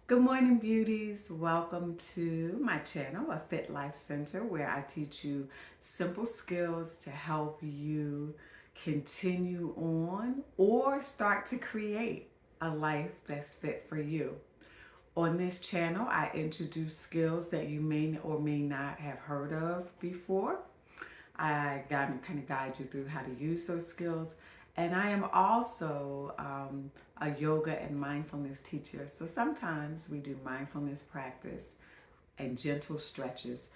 Good morning, beauties. Welcome to my channel, A Fit Life Center, where I teach you simple skills to help you continue on or start to create a life that's fit for you. On this channel, I introduce skills that you may or may not have heard of before. I kind of guide you through how to use those skills. And I am also a yoga and mindfulness teacher. So sometimes we do mindfulness practice and gentle stretches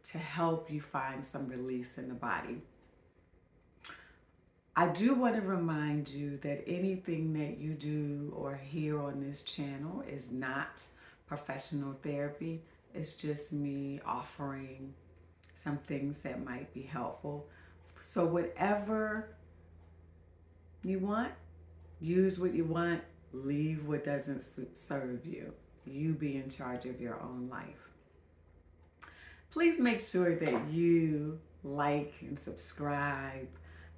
to help you find some release in the body. I do want to remind you that anything that you do or hear on this channel is not professional therapy. It's just me offering some things that might be helpful. So, whatever you want, use what you want, leave what doesn't serve you. You be in charge of your own life. Please make sure that you like and subscribe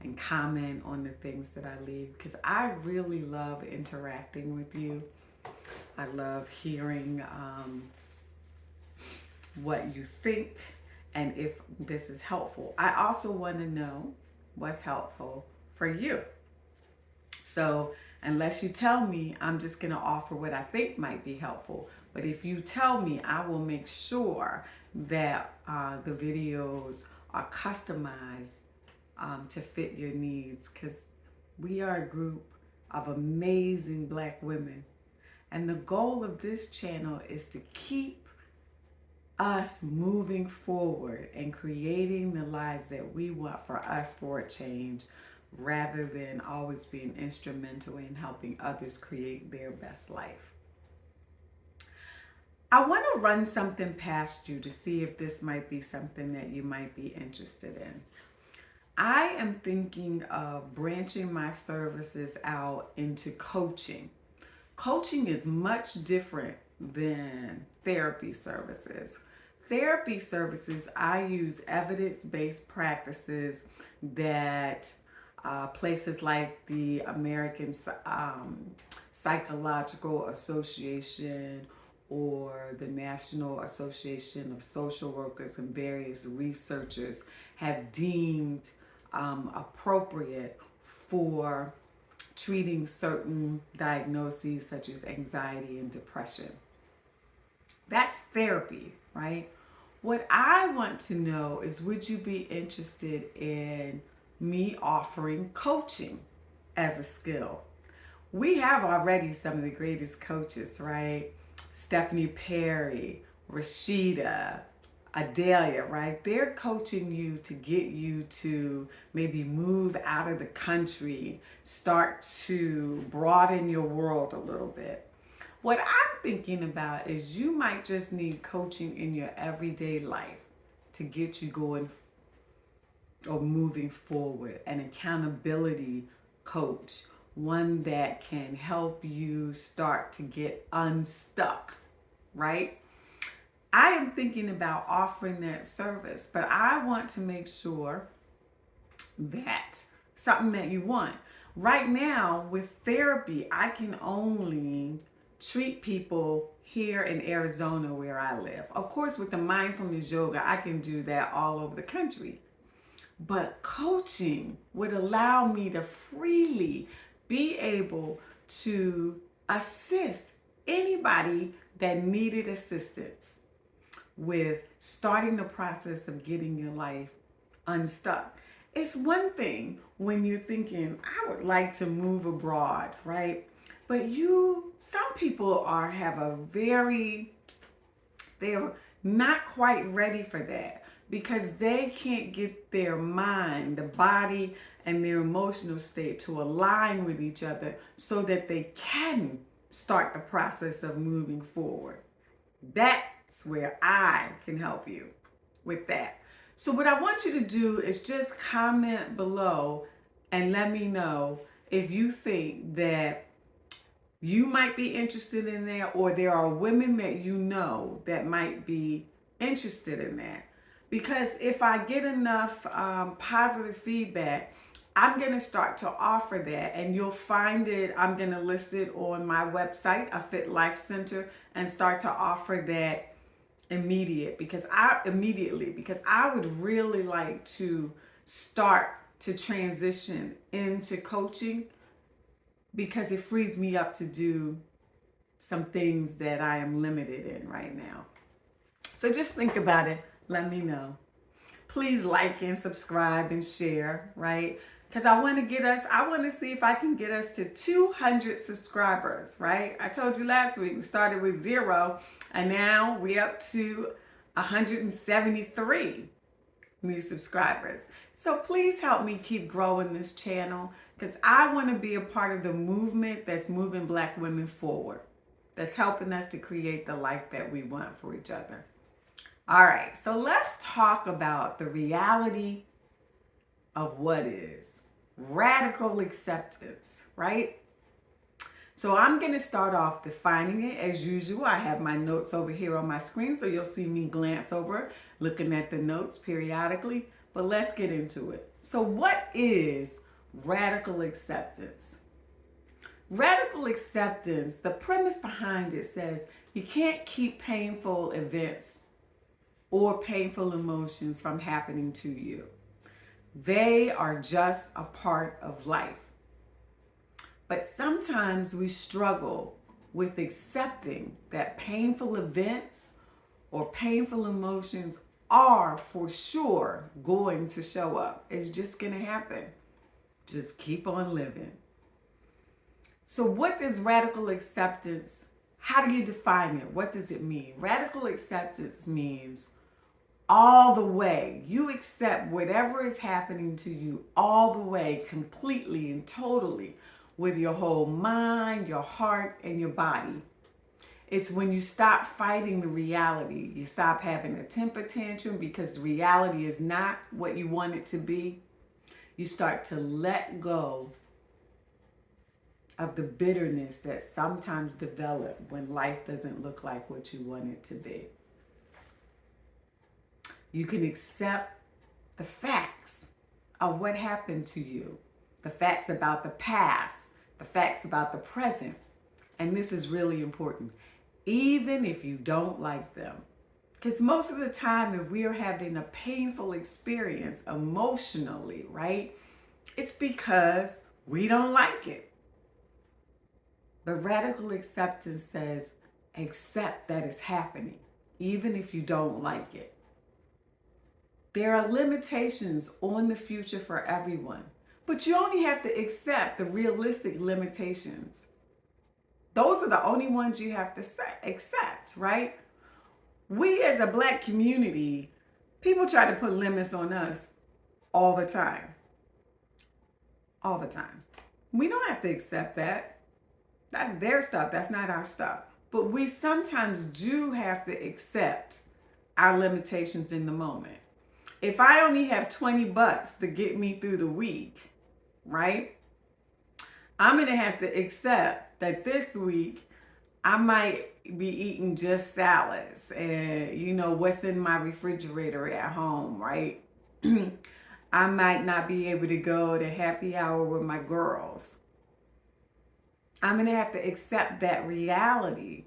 and comment on the things that I leave because I really love interacting with you. I love hearing what you think and if this is helpful. I also want to know what's helpful for you. So, unless you tell me, I'm just going to offer what I think might be helpful. But if you tell me, I will make sure that the videos are customized to fit your needs because we are a group of amazing Black women. And the goal of this channel is to keep us moving forward and creating the lives that we want for us for a change rather than always being instrumental in helping others create their best life. I want to run something past you to see if this might be something that you might be interested in. I am thinking of branching my services out into coaching. Coaching is much different than therapy services. Therapy services, I use evidence-based practices that places like the American Psychological Association or the National Association of Social Workers and various researchers have deemed appropriate for treating certain diagnoses such as anxiety and depression. That's therapy, right? What I want to know is would you be interested in me offering coaching as a skill? We have already some of the greatest coaches, right? Stephanie Perry, Rashida, Adelia, right? They're coaching you to get you to maybe move out of the country, start to broaden your world a little bit. What I'm thinking about is you might just need coaching in your everyday life to get you going or moving forward, an accountability coach, one that can help you start to get unstuck, right? I am thinking about offering that service, but I want to make sure that something that you want. Right now, with therapy, I can only treat people here in Arizona where I live. Of course, with the mindfulness yoga, I can do that all over the country. But coaching would allow me to freely be able to assist anybody that needed assistance with starting the process of getting your life unstuck. It's one thing when you're thinking, I would like to move abroad, right? But some people they're not quite ready for that because they can't get their mind, the body, and their emotional state to align with each other so that they can start the process of moving forward. That's where I can help you with that. So, what I want you to do is just comment below and let me know if you think that you might be interested in that, or there are women that you know that might be interested in that. Because if I get enough positive feedback, I'm going to start to offer that, and you'll find it. I'm going to list it on my website, A Fit Life Center, and start to offer that immediately because I would really like to start to transition into coaching because it frees me up to do some things that I am limited in right now. So just think about it. Let me know. Please like and subscribe and share, right? Because I want to see if I can get us to 200 subscribers, right? I told you last week we started with 0 and now we're up to 173 new subscribers. So please help me keep growing this channel because I want to be a part of the movement that's moving Black women forward, that's helping us to create the life that we want for each other. All right, so let's talk about the reality of what is radical acceptance, right? So I'm going to start off defining it as usual. I have my notes over here on my screen, so you'll see me glance over, looking at the notes periodically, but let's get into it. So what is radical acceptance? Radical acceptance, the premise behind it says you can't keep painful events or painful emotions from happening to you. They are just a part of life. But sometimes we struggle with accepting that painful events or painful emotions are for sure going to show up. It's just going to happen. Just keep on living. So what does radical acceptance, how do you define it? What does it mean? Radical acceptance means all the way. You accept whatever is happening to you all the way, completely and totally, with your whole mind, your heart, and your body. It's when you stop fighting the reality. You stop having a temper tantrum because the reality is not what you want it to be. You start to let go of the bitterness that sometimes develops when life doesn't look like what you want it to be. You can accept the facts of what happened to you, the facts about the past, the facts about the present. And this is really important, even if you don't like them. Because most of the time, if we are having a painful experience emotionally, right, it's because we don't like it. But radical acceptance says, accept that it's happening, even if you don't like it. There are limitations on the future for everyone, but you only have to accept the realistic limitations. Those are the only ones you have to accept, right? We as a Black community, people try to put limits on us all the time. All the time. We don't have to accept that. That's their stuff. That's not our stuff. But we sometimes do have to accept our limitations in the moment. If I only have $20 to get me through the week, right? I'm going to have to accept that this week I might be eating just salads and, what's in my refrigerator at home, right? I might not be able to go to happy hour with my girls. I'm going to have to accept that reality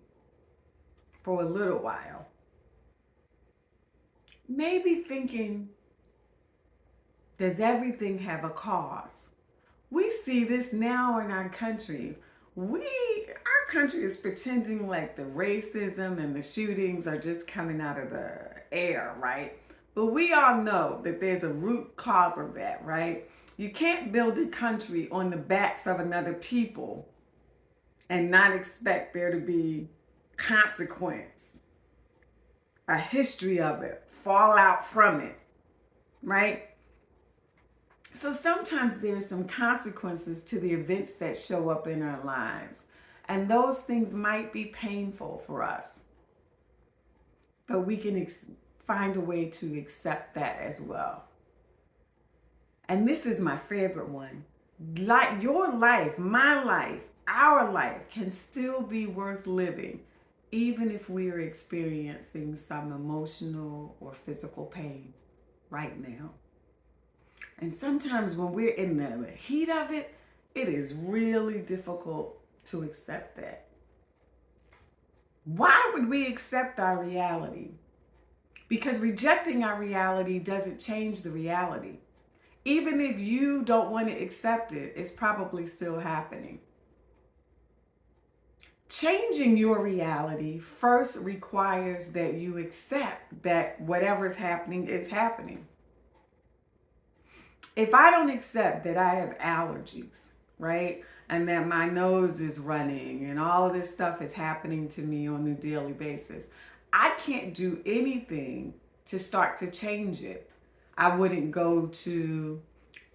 for a little while. Maybe thinking, does everything have a cause? We see this now in our country. Our country is pretending like the racism and the shootings are just coming out of the air, right? But we all know that there's a root cause of that, right? You can't build a country on the backs of another people and not expect there to be consequence, a history of it, fallout from it, right? So sometimes there's some consequences to the events that show up in our lives. And those things might be painful for us. But we can find a way to accept that as well. And this is my favorite one. Like your life, my life, our life can still be worth living, even if we are experiencing some emotional or physical pain right now. And sometimes when we're in the heat of it, it is really difficult to accept that. Why would we accept our reality? Because rejecting our reality doesn't change the reality. Even if you don't want to accept it, it's probably still happening. Changing your reality first requires that you accept that whatever is happening is happening. If I don't accept that I have allergies, right? And that my nose is running and all of this stuff is happening to me on a daily basis, I can't do anything to start to change it. I wouldn't go to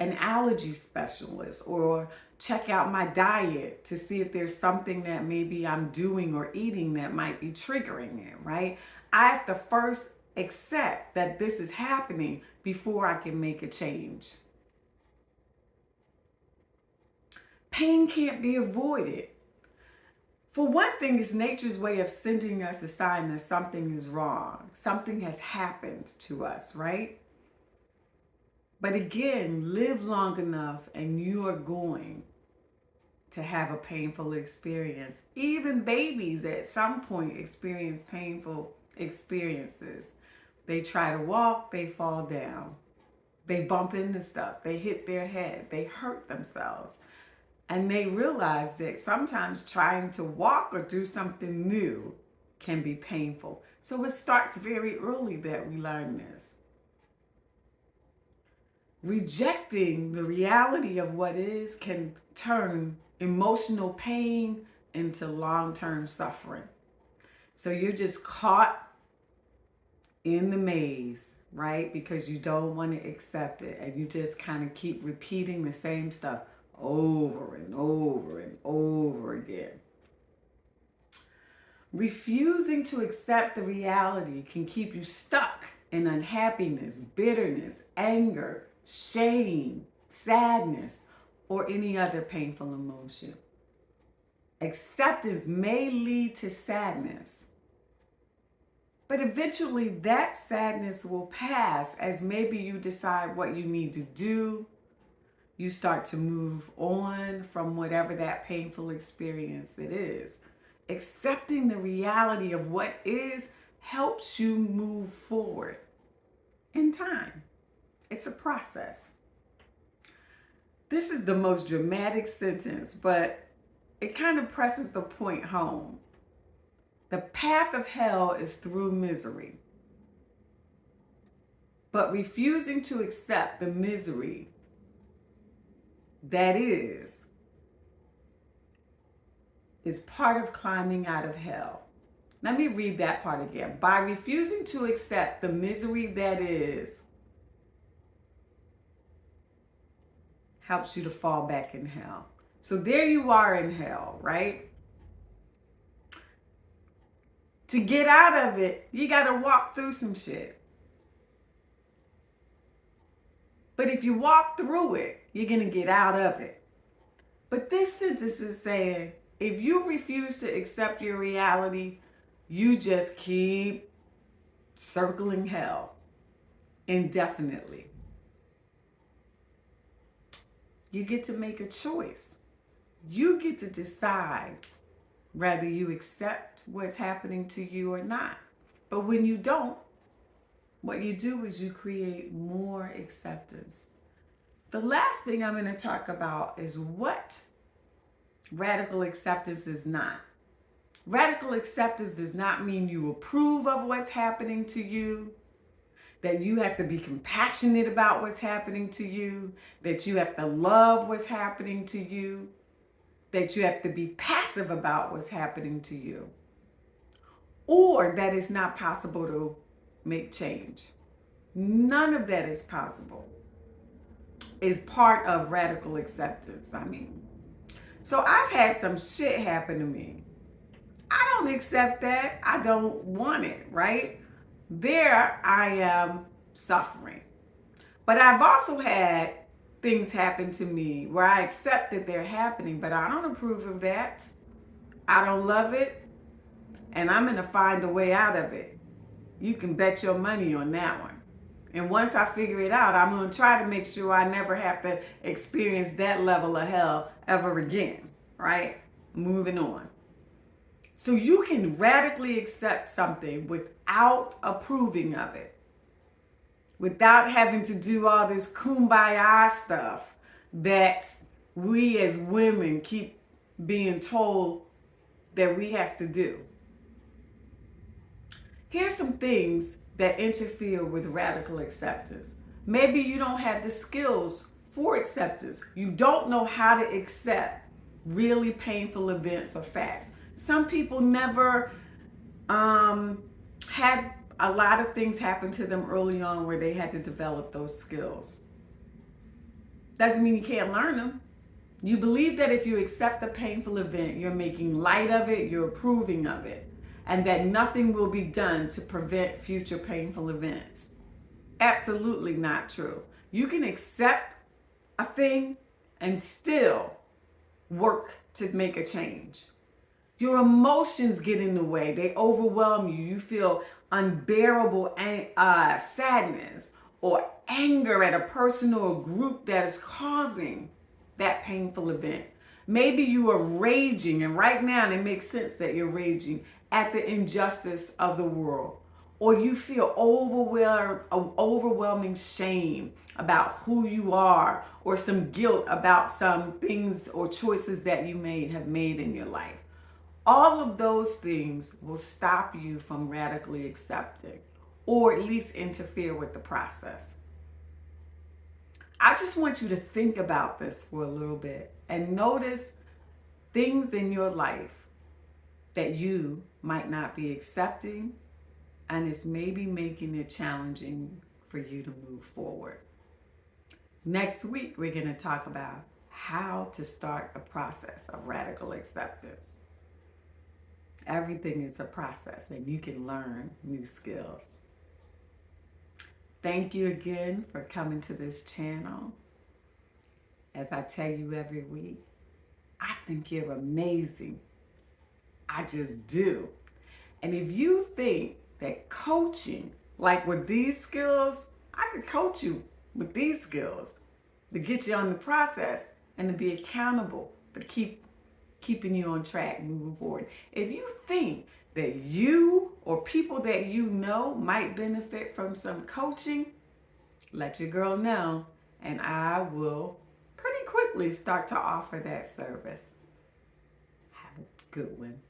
an allergy specialist or check out my diet to see if there's something that maybe I'm doing or eating that might be triggering it, right? I have to first accept that this is happening before I can make a change. Pain can't be avoided. For one thing, it's nature's way of sending us a sign that something is wrong. Something has happened to us, right? But again, live long enough and you are going to have a painful experience. Even babies at some point experience painful experiences. They try to walk, they fall down. They bump into stuff, they hit their head, they hurt themselves. And they realize that sometimes trying to walk or do something new can be painful. So it starts very early that we learn this. Rejecting the reality of what is can turn emotional pain into long-term suffering. So you're just caught in the maze, right? Because you don't want to accept it and you just kind of keep repeating the same stuff over and over and over again. Refusing to accept the reality can keep you stuck in unhappiness, bitterness, anger, shame, sadness, or any other painful emotion. Acceptance may lead to sadness, but eventually that sadness will pass as maybe you decide what you need to do. You start to move on from whatever that painful experience it is. Accepting the reality of what is helps you move forward in time. It's a process. This is the most dramatic sentence, but it kind of presses the point home. The path of hell is through misery. But refusing to accept the misery that is part of climbing out of hell. Let me read that part again. By refusing to accept the misery that is, helps you to fall back in hell. So there you are in hell, right? To get out of it, you got to walk through some shit. But if you walk through it, you're going to get out of it. But this sentence is saying, if you refuse to accept your reality, you just keep circling hell indefinitely. You get to make a choice. You get to decide whether you accept what's happening to you or not. But when you don't, what you do is you create more acceptance. The last thing I'm going to talk about is what radical acceptance is not. Radical acceptance does not mean you approve of what's happening to you, that you have to be compassionate about what's happening to you, that you have to love what's happening to you, that you have to be passive about what's happening to you, or that it's not possible to make change. None of that is possible. Is part of radical acceptance. So I've had some shit happen to me. I don't accept that. I don't want it, right? There I am suffering. But I've also had things happen to me where I accept that they're happening, but I don't approve of that. I don't love it. And I'm going to find a way out of it. You can bet your money on that one. And once I figure it out, I'm going to try to make sure I never have to experience that level of hell ever again, right? Moving on. So you can radically accept something without approving of it, without having to do all this kumbaya stuff that we as women keep being told that we have to do. Here's some things that interfere with radical acceptance. Maybe you don't have the skills for acceptance. You don't know how to accept really painful events or facts. Some people never had a lot of things happen to them early on where they had to develop those skills. Doesn't mean you can't learn them. You believe that if you accept a painful event, you're making light of it, you're approving of it, and that nothing will be done to prevent future painful events. Absolutely not true. You can accept a thing and still work to make a change. Your emotions get in the way. They overwhelm you. You feel unbearable sadness or anger at a person or a group that is causing that painful event. Maybe you are raging, and right now it makes sense that you're raging at the injustice of the world. Or you feel overwhelming shame about who you are, or some guilt about some things or choices that you have made in your life. All of those things will stop you from radically accepting, or at least interfere with the process. I just want you to think about this for a little bit and notice things in your life that you might not be accepting, and it's maybe making it challenging for you to move forward. Next week, we're going to talk about how to start a process of radical acceptance. Everything is a process, and you can learn new skills. Thank you again for coming to this channel. As I tell you every week, I think you're amazing. I just do. And if you think that coaching, like with these skills, I could coach you with these skills to get you on the process and to be accountable, to keeping you on track moving forward. If you think that you or people that you know might benefit from some coaching, let your girl know, and I will pretty quickly start to offer that service. Have a good one.